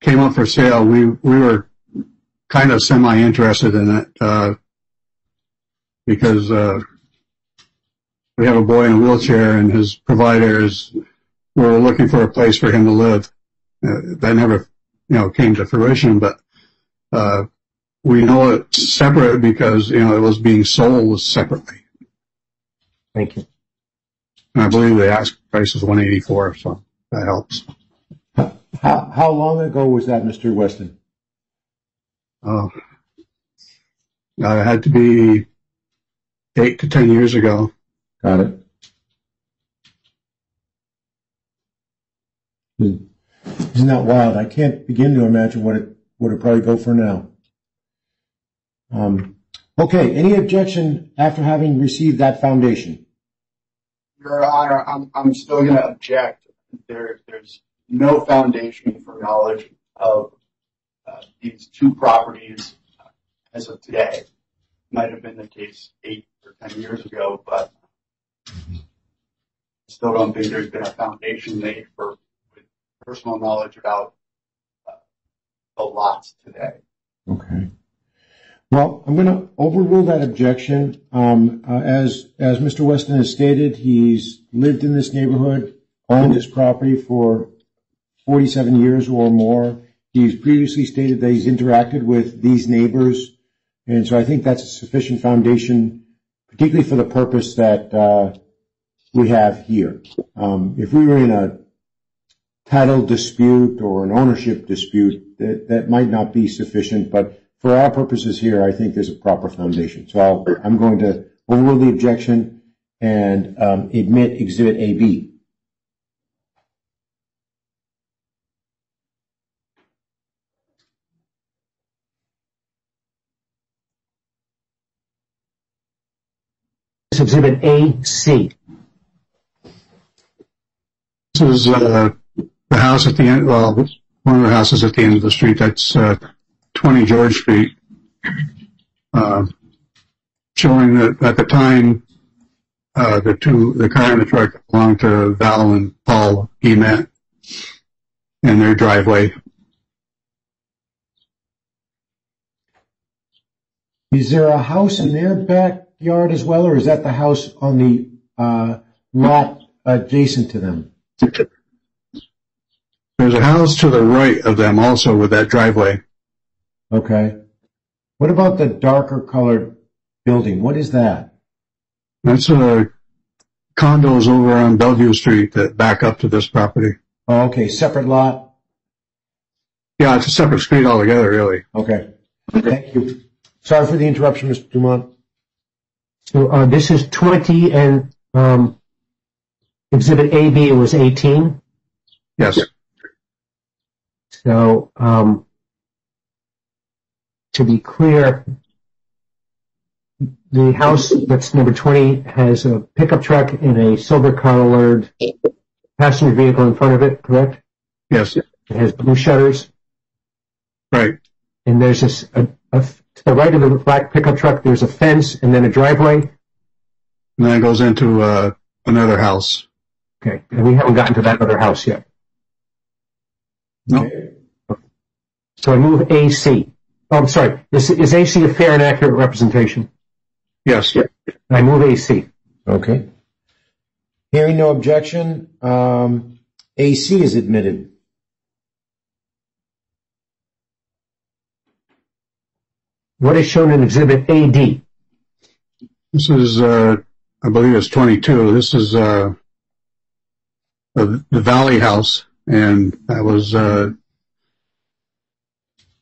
came up for sale, we were kind of semi-interested in it, because, we have a boy in a wheelchair and his providers were looking for a place for him to live. That never, came to fruition, but, we know it's separate because, it was being sold separately. Thank you. And I believe the ask price is $184, so that helps. How long ago was that, Mr. Weston? It had to be 8 to 10 years ago. Got it. Isn't that wild? I can't begin to imagine what it would probably go for now. Okay, any objection after having received that foundation? Your Honor, I'm still going to object. There's no foundation for knowledge of these two properties as of today. Might have been the case 8 or 10 years ago, but I still don't think there's been a foundation made with personal knowledge about the lots today. Okay. Well, I'm going to overrule that objection. As Mr. Weston has stated, he's lived in this neighborhood, owned this property for 47 years or more. He's previously stated that he's interacted with these neighbors, and so I think that's a sufficient foundation, particularly for the purpose that we have here. If we were in a title dispute or an ownership dispute, that might not be sufficient, but for our purposes here, I think there's a proper foundation. So I'm going to overrule the objection and admit Exhibit AB. Exhibit AC. This is the house at the end, well, one of the houses at the end of the street. That's 20 George Street, showing that at the time, the car and the truck belonged to Val and Paul Emet and their driveway. Is there a house in their backyard as well, or is that the house on the lot adjacent to them? There's a house to the right of them also with that driveway. Okay. What about the darker colored building? What is that? That's condos over on Bellevue Street that back up to this property. Oh, okay. Separate lot? Yeah, it's a separate street altogether, really. Okay. Thank you. Sorry for the interruption, Mr. Dumont. So this is 20 and Exhibit AB was 18? Yes. So to be clear, the house that's number 20 has a pickup truck and a silver-colored passenger vehicle in front of it, correct? Yes. It has blue shutters. Right. And there's to the right of the black pickup truck, there's a fence and then a driveway. And then it goes into another house. Okay. And we haven't gotten to that other house yet. No. So I move AC. Oh, I'm sorry. Is AC a fair and accurate representation? Yes. I move AC. Okay. Hearing no objection, AC is admitted. What is shown in Exhibit AD? This is, I believe it's 22. This is the Valley House, and that was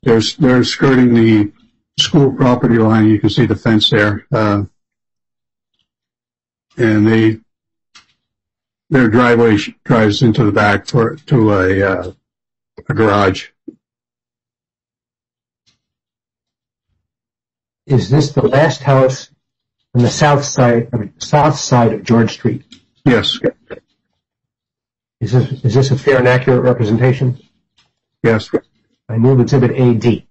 they're skirting the school property line. You can see the fence there, and their driveway drives into the back to a garage. Is this the last house on the south side of George Street? Yes. Is this a fair and accurate representation? Yes. I move Exhibit AD.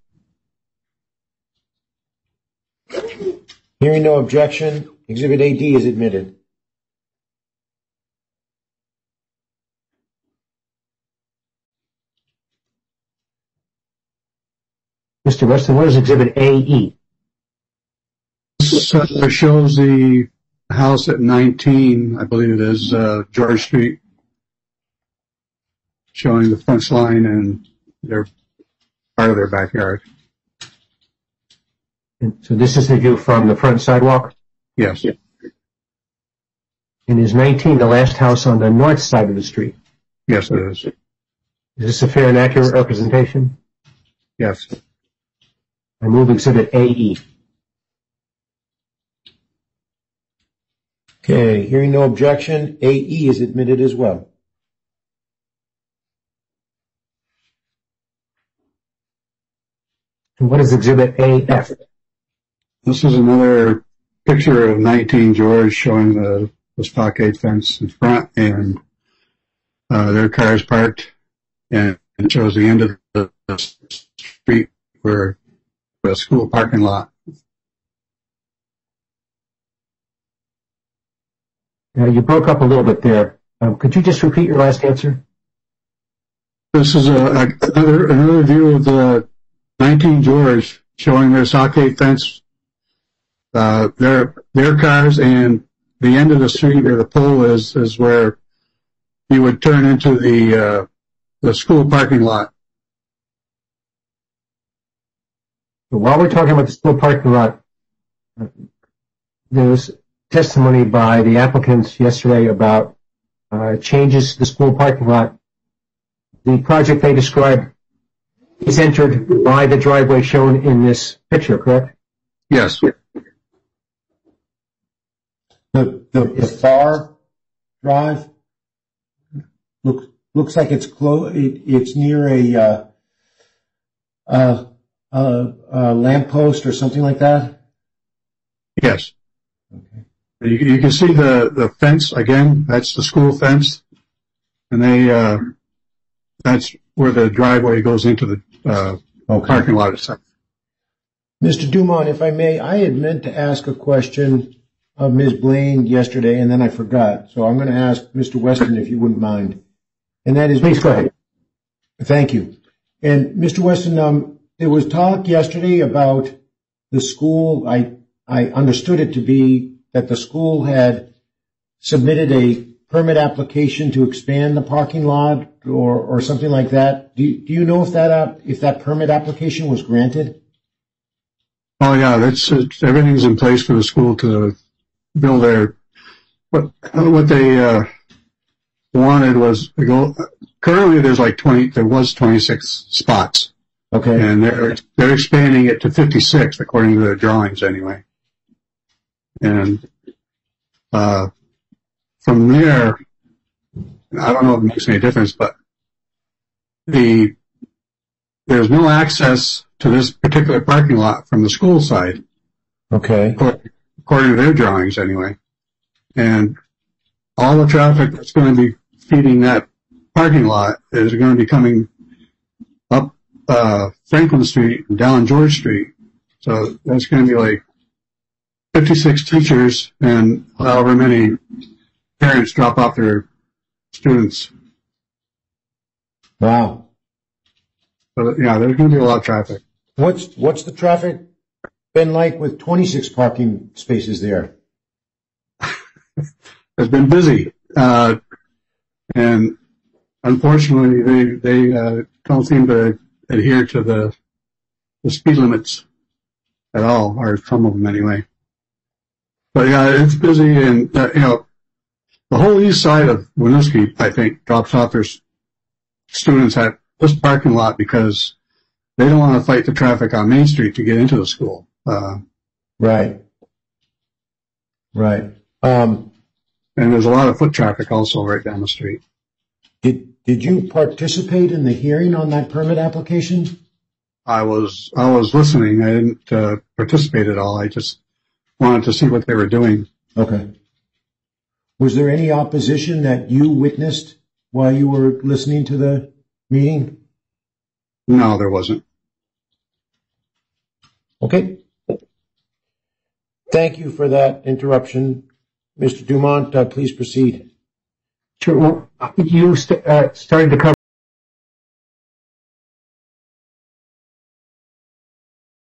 Hearing no objection, Exhibit AD is admitted. Mr. Weston, what is Exhibit AE? This shows the house at 19, I believe it is, George Street, showing the fence line and their part of their backyard. And so this is the view from the front sidewalk? Yes. And is 19 the last house on the north side of the street? Yes, it is. Is this a fair and accurate representation? Yes. I move Exhibit AE. Okay, hearing no objection, AE is admitted as well. And what is Exhibit AF? This is another picture of 19 George showing the stockade fence in front and their cars parked, and it shows the end of the street where the school parking lot. Now, you broke up a little bit there. Could you just repeat your last answer? This is another view of the 19 George showing their stockade fence, their cars, and the end of the street where the pole is where you would turn into the school parking lot. So while we're talking about the school parking lot, there was testimony by the applicants yesterday about changes to the school parking lot. The project they described is entered by the driveway shown in this picture, correct? Yes. The far drive looks like it's close. It's near a lamppost or something like that. Yes. Okay. You can see the fence again. That's the school fence, and that's where the driveway goes into the parking lot itself. Mr. Dumont, if I may, I had meant to ask a question of Ms. Blaine yesterday, and then I forgot. So I'm going to ask Mr. Weston if you wouldn't mind. And that is, Please go ahead. Thank you. And Mr. Weston, there was talk yesterday about the school. I understood it to be that the school had submitted a permit application to expand the parking lot or something like that. Do you know if that permit application was granted? Oh yeah, everything's in place for the school to build their. What they wanted was to go. Currently, there's like 20. There was 26 spots. Okay. And they're expanding it to 56 according to their drawings anyway. And from there, I don't know if it makes any difference, but there's no access to this particular parking lot from the school side. Okay. According to their drawings anyway. And all the traffic that's going to be feeding that parking lot is going to be coming up Franklin Street and down George Street. So that's going to be like 56 teachers and however many parents drop off their students. Wow. So yeah, there's going to be a lot of traffic. What's the traffic been like with 26 parking spaces there? It's been busy, and unfortunately, they don't seem to adhere to the speed limits at all, or some of them anyway. But yeah, it's busy, and the whole east side of Winooski, I think, drops off their students at this parking lot because they don't want to fight the traffic on Main Street to get into the school. Right. And there's a lot of foot traffic also right down the street. Did you participate in the hearing on that permit application? I was listening. I didn't participate at all. I just wanted to see what they were doing. Okay. Was there any opposition that you witnessed while you were listening to the meeting? No, there wasn't. Okay. Thank you for that interruption. Mr. Dumont, please proceed. Sure. Well, you started to cover